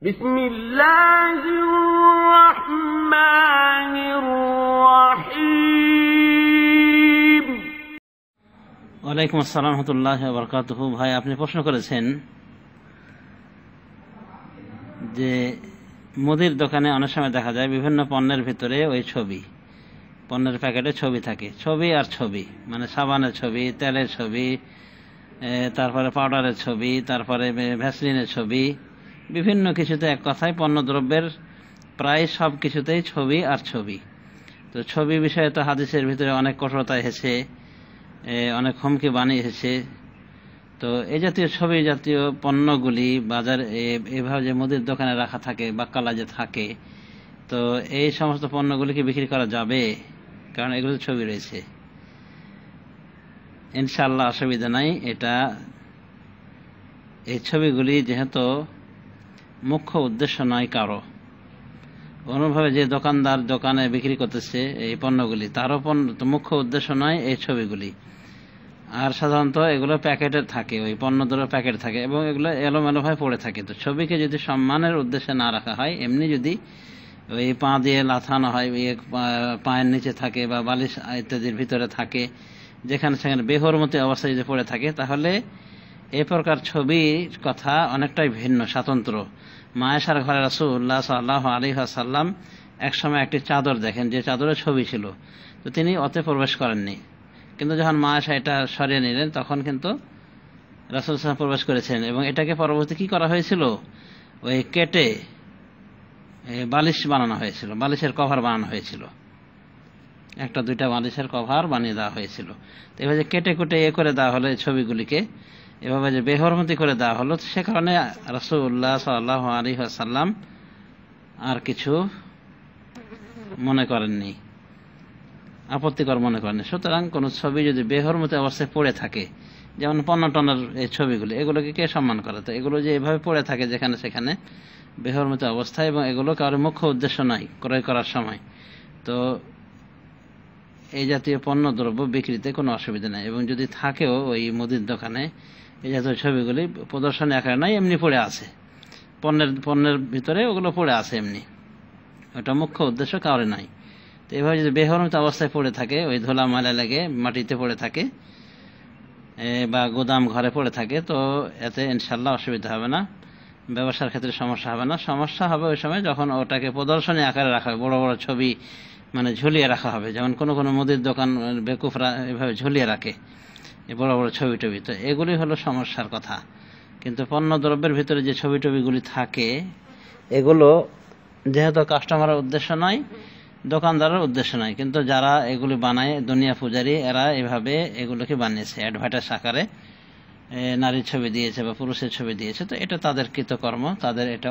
بسم الله الرحمن الرحيم ওয়ালাইকুম আসসালাম ওয়া রাহমাতুল্লাহি ওয়া বারাকাতুহু। ভাই, আপনি প্রশ্ন করেছেন যে মুদির দোকানে অনেক সময় দেখা যায় বিভিন্ন পণ্যের ভিতরে ওই ছবি, পণ্যের প্যাকেটে ছবি থাকে, ছবি আর ছবি, মানে সাবানের ছবি, তেলের ছবি, তারপরে পাউডারের ছবি, তারপরে ভ্যাসলিনের ছবি, বিভিন্ন কিছুতে, এক কথায় পণ্যদ্রব্যের প্রায় সব কিছুতেই ছবি আর ছবি। তো ছবি বিষয়ে তো হাদিসের ভিতরে অনেক কঠোরতা এসেছে, অনেক হুমকি বাণী এসেছে। তো এই জাতীয় ছবি জাতীয় পণ্যগুলি বাজার এভাবে যে মুদির দোকানে রাখা থাকে, বাক্কালা যে থাকে, তো এই সমস্ত পণ্যগুলিকে বিক্রি করা যাবে? কারণ এগুলো ছবি রয়েছে। ইনশাআল্লাহ অসুবিধা নাই। এই ছবিগুলি যেহেতু মুখ্য উদ্দেশ্য নয় কারো, অনুভাবে যে দোকানদার দোকানে বিক্রি করতেছে এই পণ্যগুলি, তারও মুখ্য উদ্দেশ্য নয় এই ছবিগুলি। আর সাধারণত এগুলো প্যাকেটে থাকে, ওই পণ্যদ্রব্য প্যাকেট থাকে এবং এগুলো এলোমেলোভাবে পড়ে থাকে। তো ছবিকে যদি সম্মানের উদ্দেশ্যে না রাখা হয়, এমনি যদি ওই পা দিয়ে লাথানো হয়, পায়ের নিচে থাকে বা বালিশ ইত্যাদির ভিতরে থাকে, যেখানে সেখানে বেহরমতি অবস্থায় যদি পড়ে থাকে, তাহলে এ প্রকার ছবির কথা অনেকটাই ভিন্ন, স্বতন্ত্র। মা আয়েশার ঘরে রাসূলুল্লাহ সাল্লাল্লাহু আলাইহি ওয়াসাল্লাম একসময় একটি চাদর দেখেন, যে চাদরে ছবি ছিল। তো তিনি অতে প্রবেশ করেননি, কিন্তু যখন মা আয়েশা এটা সরিয়ে নিলেন, তখন কিন্তু রাসূল সাল্লাল্লাহু আলাইহি ওয়াসাল্লাম প্রবেশ করেছেন। এবং এটাকে পরবর্তী কি করা হয়েছিল, ওই কেটে বালিশ বানানো হয়েছিল, বালিশের কভার বানানো হয়েছিল, একটা দুইটা বালিশের কভার বানিয়ে দেওয়া হয়েছিল। তো এভাবে কেটে কুটে করে দেওয়া হলো এই ছবিগুলিকে, এভাবে যে বেহরমতি করে দেওয়া হলো, সে কারণে রাসূলুল্লাহ সাল্লাল্লাহু আলাইহি ওয়াসাল্লাম আর কিছু মনে করেননি, আপত্তিকর মনে করেননি। সুতরাং কোন ছবি যদি বেহরমতি অবস্থায় পড়ে থাকে, যেমন পণ্য টন্যের এই ছবিগুলি, এগুলোকে কে সম্মান করে? তো এগুলো যে এভাবে পড়ে থাকে যেখানে সেখানে বেহরমতি অবস্থায়, এবং এগুলো কারোর মুখ্য উদ্দেশ্য নয় ক্রয় করার সময়, তো এই জাতীয় পণ্য দ্রব্য বিক্রিতে কোনো অসুবিধা নেই। এবং যদি থাকেও ওই মুদির দোকানে এই জাতীয় ছবিগুলি প্রদর্শনী আকারে নয়, এমনি পড়ে আছে, পণ্যের ভিতরে ওগুলো পড়ে আছে এমনি, ওটা মুখ্য উদ্দেশ্য কারোর নাই। তো এভাবে যদি বেহরমতি অবস্থায় পড়ে থাকে, ওই ধুলা ময়লা লেগে মাটিতে পড়ে থাকে বা গোদাম ঘরে পড়ে থাকে, তো এতে ইনশাল্লাহ অসুবিধা হবে না, ব্যবসার ক্ষেত্রে সমস্যা হবে না। সমস্যা হবে ওই সময় যখন ওটাকে প্রদর্শনী আকারে রাখা হবে, বড় বড় ছবি মানে ঝুলিয়ে রাখা হবে, যেমন কোনো কোনো মুদির দোকান বেকুফরা এভাবে ঝুলিয়ে রাখে বড় বড় ছবি টবি, তো এগুলি হলো সমস্যার কথা। কিন্তু পণ্য দ্রব্যের ভিতরে যে ছবি টবিগুলি থাকে, এগুলো যেহেতু কাস্টমারের উদ্দেশ্য নয়, দোকানদারের উদ্দেশ্য নয়, কিন্তু যারা এগুলি বানায়, দুনিয়া পূজারি, এরা এভাবে এগুলোকে বানিয়েছে অ্যাডভার্টাইজ আকারে, নারীর ছবি দিয়েছে বা পুরুষের ছবি দিয়েছে। তো এটা তাদের কৃতকর্ম, তাদের এটা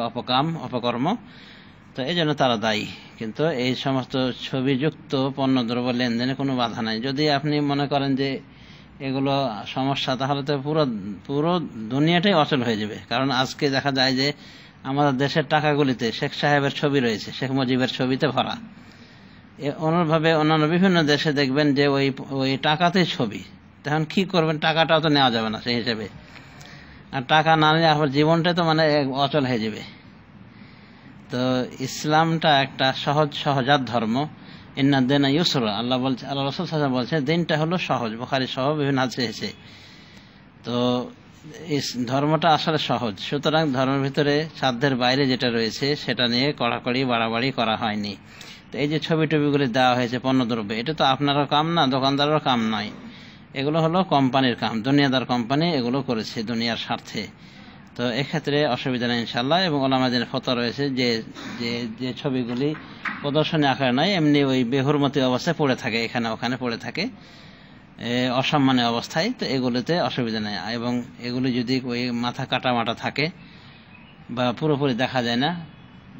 অপকর্ম, তো এই জন্য তারা দায়ী। কিন্তু এই সমস্ত ছবিযুক্ত পণ্যদ্রব্য লেনদেনে কোনো বাধা নাই। যদি আপনি মনে করেন যে এগুলো সমস্যা, তাহলে তো পুরো দুনিয়াটাই অচল হয়ে যাবে। কারণ আজকে দেখা যায় যে আমাদের দেশের টাকাগুলিতে শেখ সাহেবের ছবি রয়েছে, শেখ মুজিবের ছবিতে ভরা। অনুরূপভাবে অন্যান্য বিভিন্ন দেশে দেখবেন যে ওই টাকাতেই ছবি। তখন কি করবেন? টাকাটাও তো নেওয়া যাবে না সেই হিসেবে, আর টাকা না নিলে আপনার জীবনটা তো মানে অচল হয়ে যাবে। তো ইসলামটা একটা সহজাত ধর্ম, ইন্না দিনা ইউসরা, আল্লাহ বলছে, আল্লাহ রাসূল সাল্লাল্লাহু আলাইহি ওয়াসাল্লাম বলছে দিনটা হলো সহজ। বুখারী সহ বিভিন্ন হাদিসে এসেছে। তো এই ধর্মটা আসলে সহজ। সুতরাং ধর্মের ভিতরে সাধ্যের বাইরে যেটা রয়েছে সেটা নিয়ে কড়াকড়ি বাড়াবাড়ি করা হয়নি। তো এই যে ছবি টবিগুলি দেওয়া হয়েছে পণ্যদ্রব্যে, এটা তো আপনারও কাম না, দোকানদারেরও কাম নয়, এগুলো হলো কোম্পানির কাম, দুনিয়াদার কোম্পানি এগুলো করেছে দুনিয়ার স্বার্থে। তো এক্ষেত্রে অসুবিধা নেই ইনশাআল্লাহ। এবং ওলামাদের ফতোয়া রয়েছে যে যে ছবিগুলি প্রদর্শনী আকারে নয়, এমনি ওই বেহরমতি অবস্থায় পড়ে থাকে, এখানে ওখানে পড়ে থাকে অসম্মানীয় অবস্থায়, তো এগুলিতে অসুবিধা নেই। এবং এগুলি যদি ওই মাথা কাটা মাটা থাকে বা পুরোপুরি দেখা যায় না,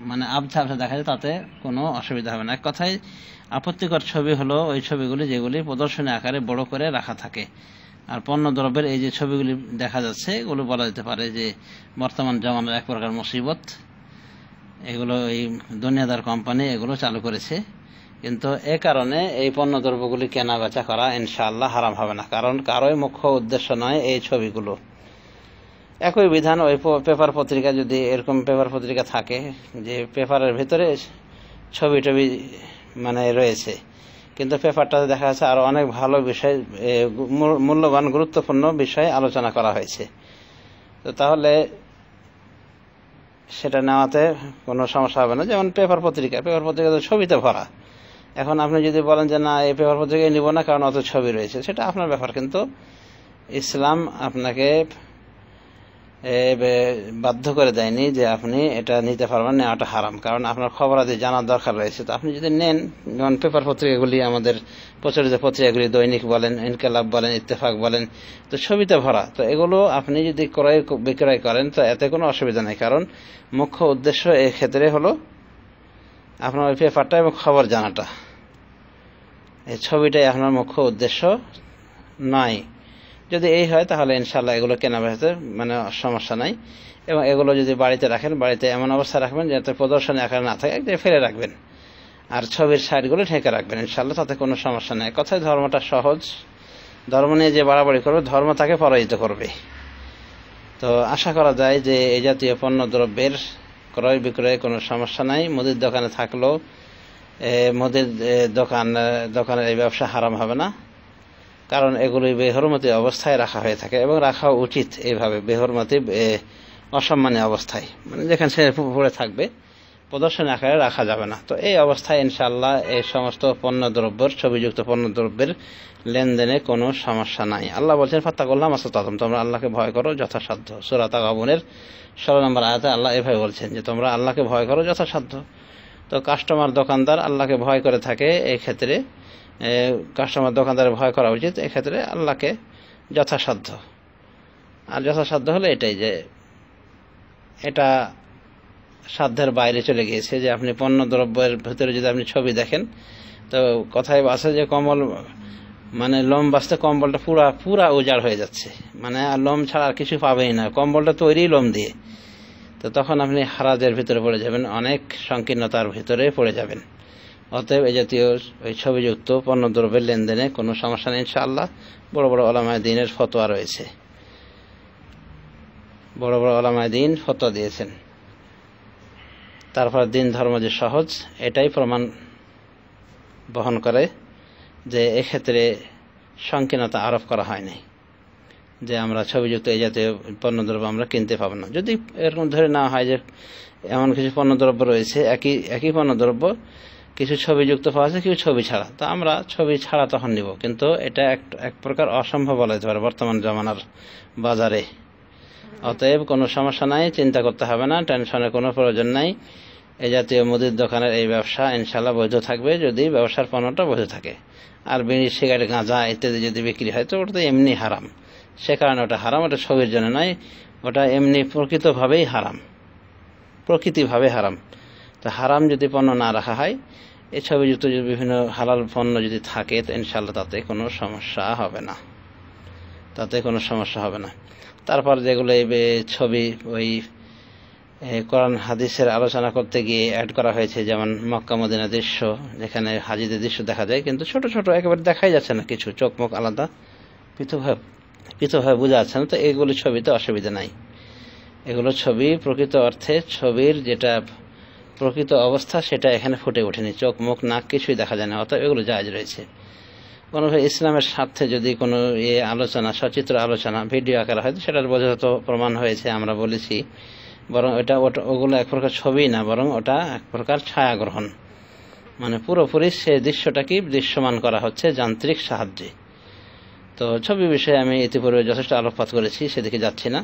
মানে আবছা আবছা দেখা যায়, তাতে কোনো অসুবিধা হবে না। এক কথায় আপত্তিকর ছবি হলো ওই ছবিগুলি যেগুলি প্রদর্শনী আকারে বড় করে রাখা থাকে। আর পণ্য দ্রব্যের এই যে ছবিগুলি দেখা যাচ্ছে, এগুলো বলা যেতে পারে যে বর্তমান জামানার এক প্রকার মুসিবত। এগুলো এই দুনিয়াদার কোম্পানি এগুলো চালু করেছে, কিন্তু এ কারণে এই পণ্য দ্রব্যগুলি কেনা বেচা করা ইনশাআল্লাহ হারাম হবে না, কারণ কারোই মুখ্য উদ্দেশ্য নয় এই ছবিগুলো। একই বিধান ওই পেপার পত্রিকা, যদি এরকম পেপার পত্রিকা থাকে যে পেপারের ভিতরে ছবি টবি মানে রয়েছে, কিন্তু পেপারটাতে দেখা যাচ্ছে আরো অনেক ভালো বিষয়, মূল্যবান গুরুত্বপূর্ণ বিষয় আলোচনা করা হয়েছে, তো তাহলে সেটা নেওয়াতে কোনো সমস্যা হবে না। যেমন পেপার পত্রিকা তো ছবিতে ভরা। এখন আপনি যদি বলেন যে না এই পেপার পত্রিকায় নিব না কারণ অত ছবি রয়েছে, সেটা আপনার ব্যাপার, কিন্তু ইসলাম আপনাকে বাধ্য করে দেয়নি যে আপনি এটা নিতে পারবেন, নেওয়াটা হারাম, কারণ আপনার খবরাদি জানার দরকার রয়েছে। তো আপনি যদি নেন, যেমন পেপার পত্রিকাগুলি, আমাদের প্রচলিত পত্রিকাগুলি, দৈনিক বলেন, ইনকালাব বলেন, ইত্তেফাক বলেন, তো ছবিতে ভরা, তো এগুলো আপনি যদি ক্রয় বিক্রয় করেন তো এতে কোনো অসুবিধা নেই, কারণ মুখ্য উদ্দেশ্য এই ক্ষেত্রে হলো আপনার ওই পেপারটা এবং খবর জানাটা, এই ছবিটাই আপনার মুখ্য উদ্দেশ্য নয়। যদি এই হয় তাহলে ইনশাআল্লাহ এগুলো কেনা বেচাতে মানে সমস্যা নাই, এবং এগুলো যদি বাড়িতে রাখেন, বাড়িতে এমন অবস্থা রাখবেন যাতে প্রদর্শনী আকারে না থাকে, একদিকে ফেলে রাখবেন, আর ছবির সাইডগুলো ঢেকে রাখবেন, ইনশাআল্লাহ তাতে কোনো সমস্যা নেই। কথায় ধর্মটা সহজ, ধর্ম নিয়ে যে বাড়াবাড়ি করবে ধর্ম তাকে পরাজিত করবে। তো আশা করা যায় যে এই জাতীয় পণ্য দ্রব্যের ক্রয় বিক্রয়ে কোনো সমস্যা নাই। মুদির দোকানে থাকলেও মুদির দোকানের এই ব্যবসা হারাম হবে না, কারণ এগুলি বেহরমতি অবস্থায় রাখা হয়ে থাকে, এবং রাখা উচিত এইভাবে বেহরমতি অসম্মানী অবস্থায়, মানে যেখানে সে পড়ে থাকবে, প্রদর্শনী আকারে রাখা যাবে না। তো এই অবস্থায় ইনশাআল্লাহ এই সমস্ত পণ্যদ্রব্যের, ছবিযুক্ত পণ্যদ্রব্যের লেনদেনে কোনো সমস্যা নাই। আল্লাহ বলছেন ফাত্তাকুল্লাহ মাসতাতুম, তোমরা আল্লাহকে ভয় করো যথাসাধ্য। সূরা তাগাবুনের 16 নম্বর আয়াতে আল্লাহ এভাবে বলছেন যে তোমরা আল্লাহকে ভয় করো যথাসাধ্য। তো কাস্টমার দোকানদার আল্লাহকে ভয় করে থাকে, এই ক্ষেত্রে কাস্টমার দোকানদারের ভয় করা উচিত, এক্ষেত্রে আল্লাহকে যথাসাধ্য। আর যথাসাধ্য হলে এটাই যে এটা সাধ্যের বাইরে চলে গিয়েছে, যে আপনি পণ্য দ্রব্যের ভিতরে যদি আপনি ছবি দেখেন, তো কথায় আছে যে কম্বল মানে লোম বাঁচতে কম্বলটা পুরা উজাড় হয়ে যাচ্ছে, মানে আর লোম ছাড়া আর কিছু পাবেই না, কম্বলটা তৈরি লোম দিয়ে, তো তখন আপনি হারাজের ভিতরে পড়ে যাবেন, অনেক সংকীর্ণতার ভিতরে পড়ে যাবেন। অতএব এই জাতীয় ওই ছবিযুক্ত পণ্যদ্রব্যের লেনদেনে কোনো সমস্যা নেই ইনশাআল্লাহ। বড় বড় ওলামায়ে দ্বীনের ফতোয়া রয়েছে, বড় বড় ওলামায়ে দ্বীন ফতোয়া দিয়েছেন। তারপর দিন ধর্ম যে সহজ, এটাই প্রমাণ বহন করে যে এক্ষেত্রে সংকীর্ণতা আরোপ করা হয়নি, যে আমরা ছবিযুক্ত এই জাতীয় পণ্যদ্রব্য আমরা কিনতে পাবো না। যদি এরকম ধরে নেওয়া হয় যে এমন কিছু পণ্যদ্রব্য রয়েছে, একই পণ্যদ্রব্য কিছু ছবিযুক্ত পাওয়া যায়, কিছু ছবি ছাড়া, তো আমরা ছবি ছাড়া তখন নিব, কিন্তু এটা এক প্রকার অসম্ভব বলা যেতে পারে বর্তমান জামানার বাজারে। অতএব কোনো সমস্যা নাই, চিন্তা করতে হবে না, টেনশনের কোনো প্রয়োজন নাই। এই জাতীয় মুদির দোকানের এই ব্যবসা ইনশাআল্লাহ বৈধ থাকবে যদি ব্যবসার পণ্যটা বৈধ থাকে। আর বিড়ি, সিগারেট, গাঁজা ইত্যাদি যদি বিক্রি হয় তো ওটা তো এমনি হারাম, সে কারণে ওটা হারাম, ওটা ছবির জন্য নয়, ওটা এমনি প্রকৃতভাবেই হারাম, প্রকৃতিভাবে হারাম। তো হারাম যদি পণ্য না রাখা হয়, এই ছবিযুক্ত যদি বিভিন্ন হালাল পণ্য যদি থাকে, তো ইনশাআল্লাহ তাতে কোনো সমস্যা হবে না, তাতে কোনো সমস্যা হবে না। তারপর যেগুলো এই ছবি ওই কোরআন হাদিসের আলোচনা করতে গিয়ে অ্যাড করা হয়েছে, যেমন মক্কা মদিনা দৃশ্য, যেখানে হাজিদের দৃশ্য দেখা যায়, কিন্তু ছোট ছোট একেবারে দেখাই যাচ্ছে না, কিছু চোখ মুখ আলাদা পৃথকভাবে বোঝা যাচ্ছে না, তো এগুলো ছবিতে অসুবিধা নাই। এগুলো ছবি প্রকৃত অর্থে ছবির যেটা প্রকৃত অবস্থা সেটা এখানে ফুটে ওঠেনি, চোখ মুখ নাক কিছুই দেখা যায় না, অতএব এগুলো জায়েজ রয়েছে। কোনোভাবে ইসলামের স্বার্থে যদি কোনো আলোচনা, সচিত্র আলোচনা ভিডিও আকারে হয়, সেটার বোঝাত প্রমাণ হয়েছে, আমরা বলেছি, বরং ওগুলো এক প্রকার ছবি না, বরং ওটা এক প্রকার ছায়াগ্রহণ, মানে পুরোপুরি সে দৃশ্যটাকে দৃশ্যমান করা হচ্ছে যান্ত্রিক সাহায্যে। তো ছবি বিষয়ে আমি ইতিপূর্বে যথেষ্ট আলোকপাত করেছি, সেদিকে যাচ্ছি না।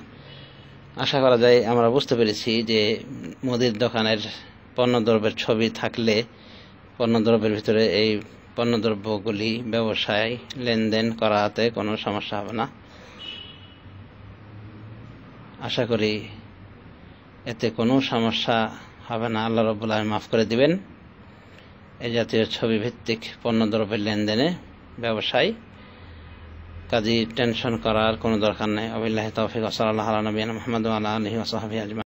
আশা করা যায় আমরা বুঝতে পেরেছি যে মুদির দোকানের পণ্যদ্রব্যের ছবি থাকলে পণ্যদ্রব্যের ভিতরে এই পণ্যদ্রব্যগুলি ব্যবসায় লেনদেন করাতে কোনো সমস্যা হবে না। আশা করি এতে কোনো সমস্যা হবে না, আল্লাহ রাব্বুল আলামিন মাফ করে দিবেন। এই জাতীয় ছবি ভিত্তিক পণ্যদ্রব্যের লেনদেনে ব্যবসায় কাজী টেনশন করার কোনো দরকার নেই। ওয়াবিল্লাহি তাওফিক, সাল্লাল্লাহু আলা নবিয়িনা মুহাম্মদ ওয়া আলা আলিহি ওয়া সাহবিহি আজমাইন।